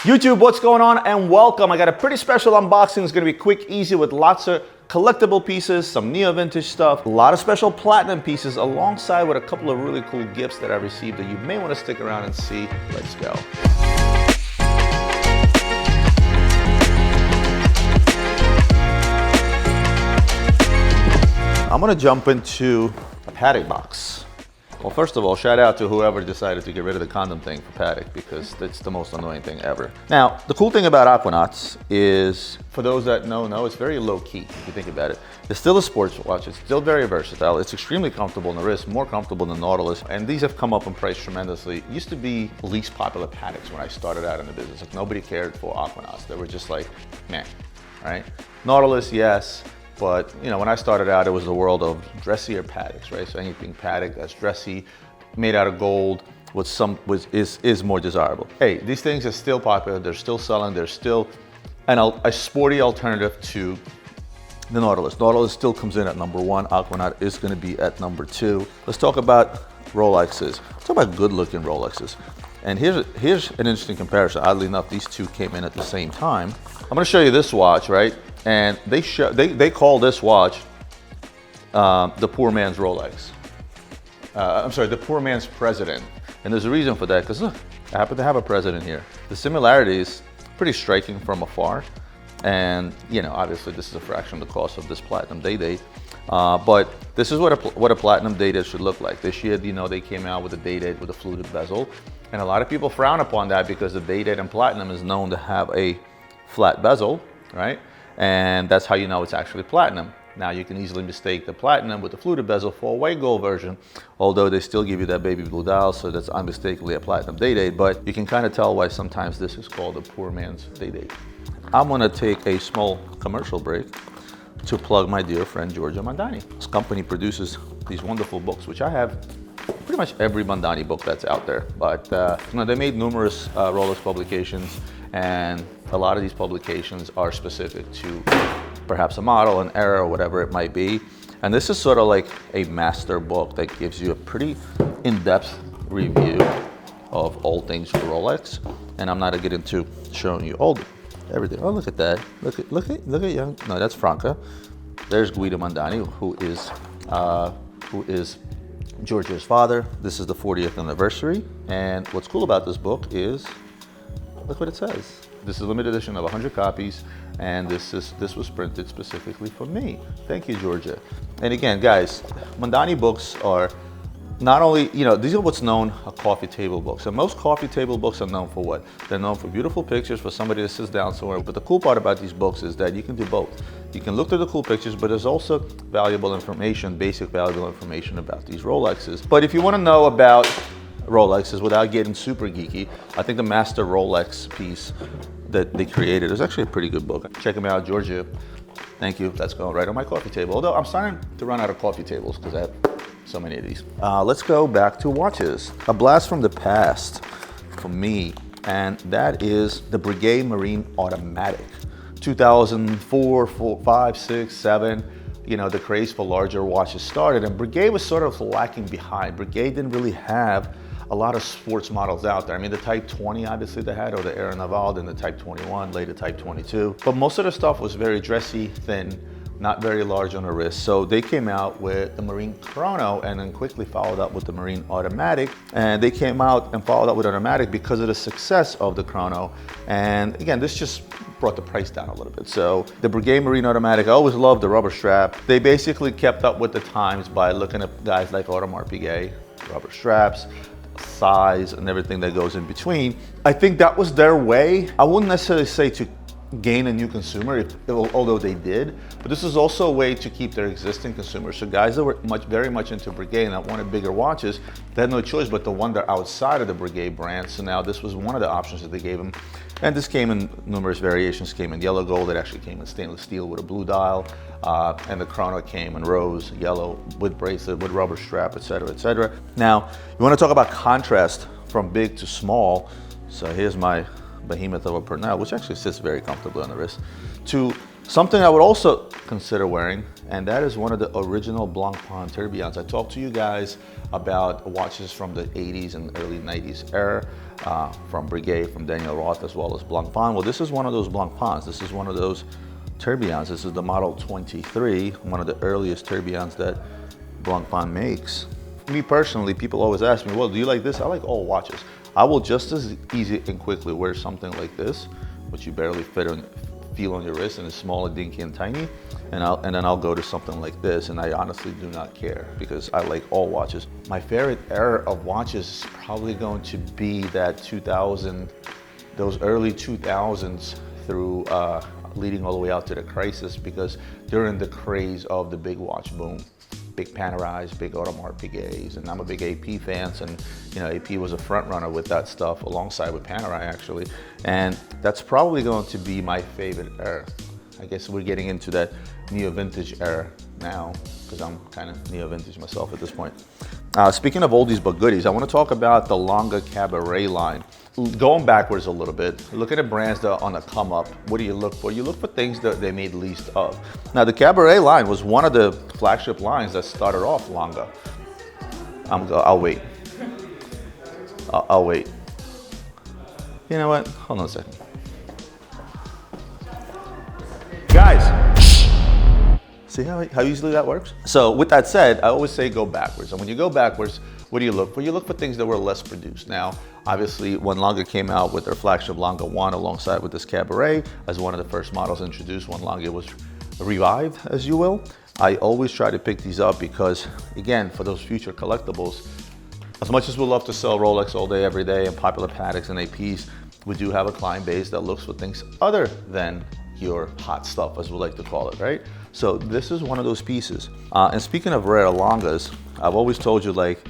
YouTube, what's going on? And welcome. I got a pretty special unboxing. It's gonna be quick, easy with lots of collectible pieces, some neo-vintage stuff, a lot of special platinum pieces alongside with a couple of really cool gifts that I received that you may want to stick around and see. Let's go. I'm gonna jump into a Patek box. Well, first of all, shout out to whoever decided to get rid of the condom thing for Patek, because it's the most annoying thing ever. Now, the cool thing about Aquanauts is, for those that know, it's very low key if you think about it. It's still a sports watch, it's still very versatile, it's extremely comfortable on the wrist, more comfortable than Nautilus, and these have come up in price tremendously. It used to be the least popular Pateks when I started out in the business. Like, nobody cared for Aquanauts. They were just like, meh, right? Nautilus, yes. But you know, when I started out, it was the world of dressier Pateks, right? So anything Patek that's dressy, made out of gold, is more desirable. Hey, these things are still popular. They're still selling. They're still a sporty alternative to the Nautilus. Nautilus still comes in at #1. Aquanaut is going to be at #2. Let's talk about Rolexes. Let's talk about good-looking Rolexes. And here's an interesting comparison. Oddly enough, these two came in at the same time. I'm going to show you this watch, right? And they call this watch the poor man's Rolex. I'm sorry, the poor man's president. And there's a reason for that, because look, I happen to have a president here. The similarities, pretty striking from afar. And you know, obviously this is a fraction of the cost of this platinum day-date. But this is what a platinum day-date should look like. This year, you know, they came out with a day-date with a fluted bezel. And a lot of people frown upon that because the day-date in platinum is known to have a flat bezel, right? And that's how you know it's actually platinum. Now, you can easily mistake the platinum with the fluted bezel for a white gold version, although they still give you that baby blue dial, so that's unmistakably a platinum day-date, but you can kind of tell why sometimes this is called a poor man's day-date. I'm gonna take a small commercial break to plug my dear friend Giorgio Mondani. This company produces these wonderful books, which I have pretty much every Mondani book that's out there, but you know, they made numerous Rolex publications, and a lot of these publications are specific to perhaps a model, an era, or whatever it might be. And this is sort of like a master book that gives you a pretty in-depth review of all things Rolex. And I'm not gonna get into showing you everything. Oh, look at that! Look at young. No, that's Franca. There's Guido Mondani, who is Giorgio's father. This is the 40th anniversary. And what's cool about this book is, look what it says. This is a limited edition of 100 copies, and this was printed specifically for me. Thank you, Giorgio. And again, guys, Mondani books are not only, you know, these are what's known as coffee table books. And most coffee table books are known for what? They're known for beautiful pictures, for somebody that sits down somewhere. But the cool part about these books is that you can do both. You can look through the cool pictures, but there's also valuable information, basic valuable information about these Rolexes. But if you want to know about Rolexes without getting super geeky, I think the Master Rolex piece that they created is actually a pretty good book. Check them out, Giorgio. Thank you. That's going right on my coffee table. Although I'm starting to run out of coffee tables because I have so many of these. Let's go back to watches. A blast from the past for me, and that is the Breguet Marine Automatic. 2004, 5, 6, 7. You know, the craze for larger watches started, and Breguet was sort of lacking behind. Breguet didn't really have a lot of sports models out there. I mean, the Type 20 obviously they had, or the Air Naval, then the Type 21, later Type 22. But most of the stuff was very dressy, thin, not very large on the wrist. So they came out with the Marine Chrono and then quickly followed up with the Marine Automatic. And they came out and followed up with Automatic because of the success of the Chrono. And again, this just brought the price down a little bit. So the Breguet Marine Automatic, I always loved the rubber strap. They basically kept up with the times by looking at guys like Audemars Piguet, rubber straps, size, and everything that goes in between. I think that was their way. I wouldn't necessarily say to gain a new consumer, although they did, but this is also a way to keep their existing consumers. So guys that were very much into Breguet and that wanted bigger watches, they had no choice but to wander outside of the Breguet brand. So now this was one of the options that they gave them. And this came in numerous variations. Came in yellow gold, it actually came in stainless steel with a blue dial, and the Chrono came in rose, yellow, with bracelet, with rubber strap, etc., etc. Now, you want to talk about contrast from big to small. So here's my behemoth of a Pernell, which actually sits very comfortably on the wrist, to Something I would also consider wearing, and that is one of the original Blancpain tourbillons. I talked to you guys about watches from the 80s and early 90s era, from Breguet, from Daniel Roth, as well as Blancpain. Well, this is one of those Blancpains. This is one of those tourbillons. This is the model 23, one of the earliest tourbillons that Blancpain makes. Me personally, people always ask me, well, do you like this? I like all watches. I will just as easy and quickly wear something like this, which you barely feel on your wrist and is small and dinky and tiny, and then I'll go to something like this, and I honestly do not care because I like all watches. My favorite era of watches is probably going to be that 2000, those early 2000s through leading all the way out to the crisis, because during the craze of the big watch boom, big Panerais, big Audemars Piguets, and I'm a big AP fan, and you know, AP was a front runner with that stuff alongside with Panerai actually, and that's probably going to be my favorite era. I guess we're getting into that neo-vintage era now, because I'm kind of neo-vintage myself at this point. Speaking of oldies but goodies, I want to talk about the 𝗙𝗮𝗃 Cabaret line. Going backwards a little bit, looking at brands that are on the come up, what do you look for? You look for things that they made least of. Now, the Cabaret line was one of the flagship lines that started off 𝗙𝗮𝗃. I'll wait. I'll wait. You know what? Hold on a second. Guys, see how easily that works? So with that said, I always say go backwards. And when you go backwards, what do you look for? You look for things that were less produced. Now, obviously, when 𝗙𝗮𝗃 came out with their flagship 𝗙𝗮𝗃 1 alongside with this Cabaret as one of the first models introduced when 𝗙𝗮𝗃 was revived, as you will, I always try to pick these up because, again, for those future collectibles, as much as we love to sell Rolex all day, every day, and popular Pateks and APs, we do have a client base that looks for things other than your hot stuff, as we like to call it, right? So this is one of those pieces. And speaking of rare 𝗙𝗮𝗃s, I've always told you, like,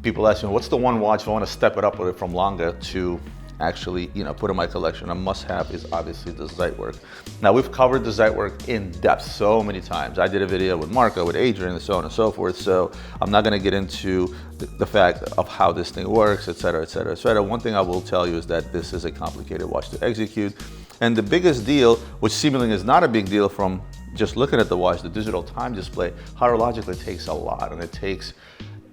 people ask me, what's the one watch if I want to step it up with it from 𝗙𝗮𝗃 to actually, you know, put in my collection? A must-have is obviously the Zeitwerk. Now, we've covered the Zeitwerk in depth so many times. I did a video with Marco, with Adrian, and so on and so forth, so I'm not going to get into the fact of how this thing works, etc., etc., etc. One thing I will tell you is that this is a complicated watch to execute, and the biggest deal, which seemingly is not a big deal from just looking at the watch, the digital time display, horologically takes a lot, and it takes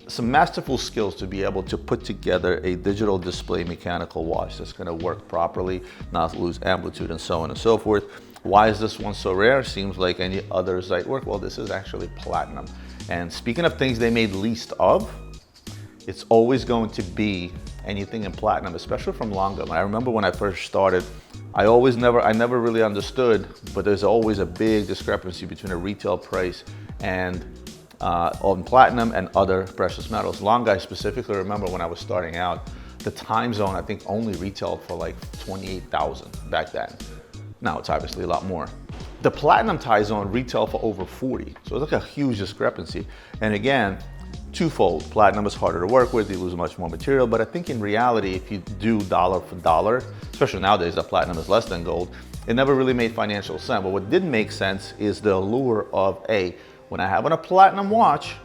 some masterful skills to be able to put together a digital display mechanical watch that's going to work properly, not lose amplitude, and so on and so forth. Why is this one so rare? Seems like any other Zeitwerk. Well, this is actually platinum. And speaking of things they made least of, it's always going to be anything in platinum, especially from 𝗙𝗮𝗃. I remember when I first started, I never really understood, but there's always a big discrepancy between a retail price and on platinum and other precious metals. 𝗙𝗮𝗃, I specifically remember when I was starting out, the time zone I think only retailed for like 28,000 back then. Now it's obviously a lot more. The platinum time zone retailed for over 40, so it's like a huge discrepancy. And again, twofold. Platinum is harder to work with, you lose much more material, but I think in reality, if you do dollar for dollar, especially nowadays that platinum is less than gold, it never really made financial sense. But what did make sense is the allure of, when I have on a platinum watch,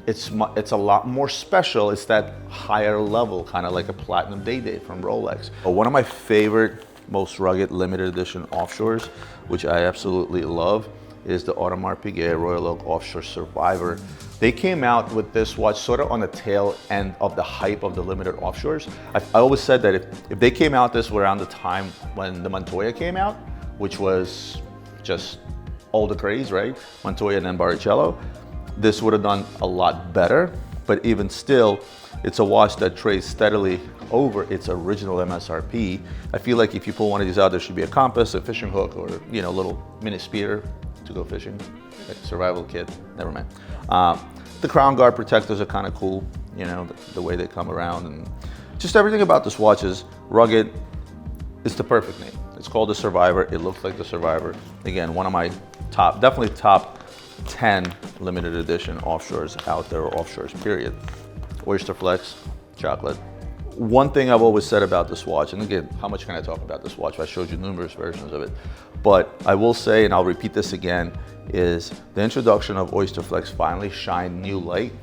it's a lot more special. It's that higher level, kind of like a platinum day from Rolex. One of my favorite, most rugged limited edition offshores, which I absolutely love, is the Audemars Piguet Royal Oak Offshore Survivor. They came out with this watch sort of on the tail end of the hype of the limited offshores. I always said that if they came out this around the time when the Montoya came out, which was just all the craze, right? Montoya and then Barrichello, this would have done a lot better. But even still, it's a watch that trades steadily over its original MSRP. I feel like if you pull one of these out, there should be a compass, a fishing hook, or a little mini spear to go fishing, like survival kit. Never mind. The crown guard protectors are kind of cool, the way they come around, and just everything about this watch is rugged. It's the perfect name. It's called the Survivor. It looks like the Survivor. Again, one of my definitely top 10 limited edition offshores out there, or offshores period. Oyster Flex, chocolate. One thing I've always said about this watch, and again, how much can I talk about this watch? I showed you numerous versions of it, but I will say, and I'll repeat this again, is the introduction of Oyster Flex finally shined new light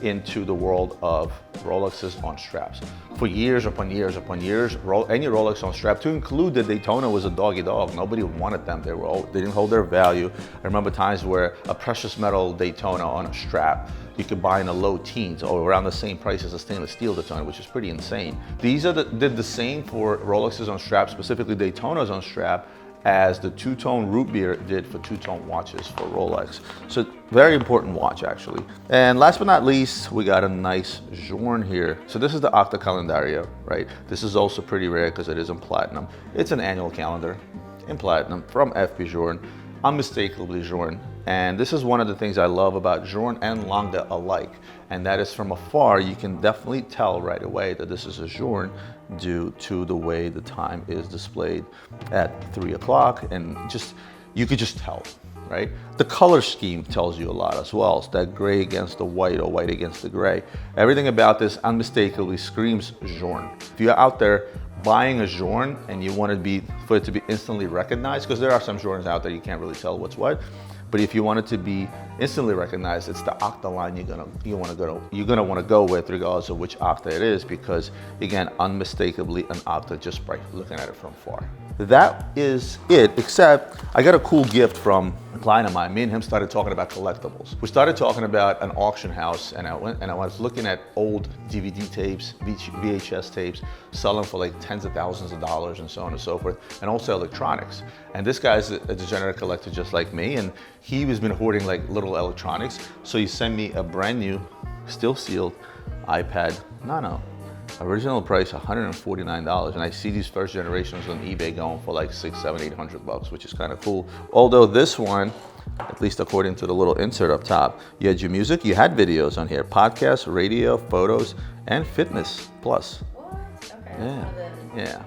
into the world of Rolexes on straps. For years upon years upon years, any Rolex on strap, to include the Daytona, was a doggy dog. Nobody wanted them. They didn't hold their value. I remember times where a precious metal Daytona on a strap you could buy in the low teens or around the same price as a stainless steel Daytona, which is pretty insane. These did the same for Rolexes on strap, specifically Daytonas on strap, as the two-tone root beer did for two-tone watches for Rolex. So very important watch, actually. And last but not least, we got a nice Journe here. So this is the Octa Calendario, right? This is also pretty rare because it is in platinum. It's an annual calendar in platinum from FP Journe, unmistakably Journe. And this is one of the things I love about Journe and Lange alike. And that is, from afar, you can definitely tell right away that this is a Journe due to the way the time is displayed at 3 o'clock. And you could just tell, right? The color scheme tells you a lot as well. It's that gray against the white or white against the gray. Everything about this unmistakably screams Journe. If you're out there buying a Journe and you want for it to be instantly recognized, because there are some Journes out there you can't really tell what's what, but if you want it to be instantly recognized, it's the Octa line you're gonna want to go with, regardless of which Octa it is, because again, unmistakably an Octa just by looking at it from far. That is it, except I got a cool gift from a client of mine. Me and him started talking about collectibles. We started talking about an auction house, and I was looking at old DVD tapes, VHS tapes, selling for like tens of thousands of dollars and so on and so forth, and also electronics. And this guy's a degenerate collector just like me, and he has been hoarding like little electronics. So he sent me a brand new, still sealed iPad Nano. Original price $149, and I see these first generations on eBay going for like $600, $700, $800, which is kind of cool. Although this one, at least according to the little insert up top, you had your music, you had videos on here, podcasts, radio, photos, and fitness plus. What? Okay. Yeah.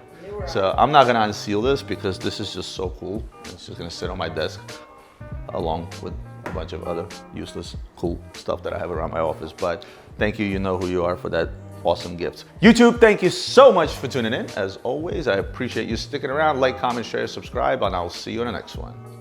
So I'm not gonna unseal this because this is just so cool. It's just gonna sit on my desk along with a bunch of other useless, cool stuff that I have around my office. But thank you, you know who you are, for that awesome gift. YouTube, thank you so much for tuning in. As always, I appreciate you sticking around. Like, comment, share, subscribe, and I'll see you in the next one.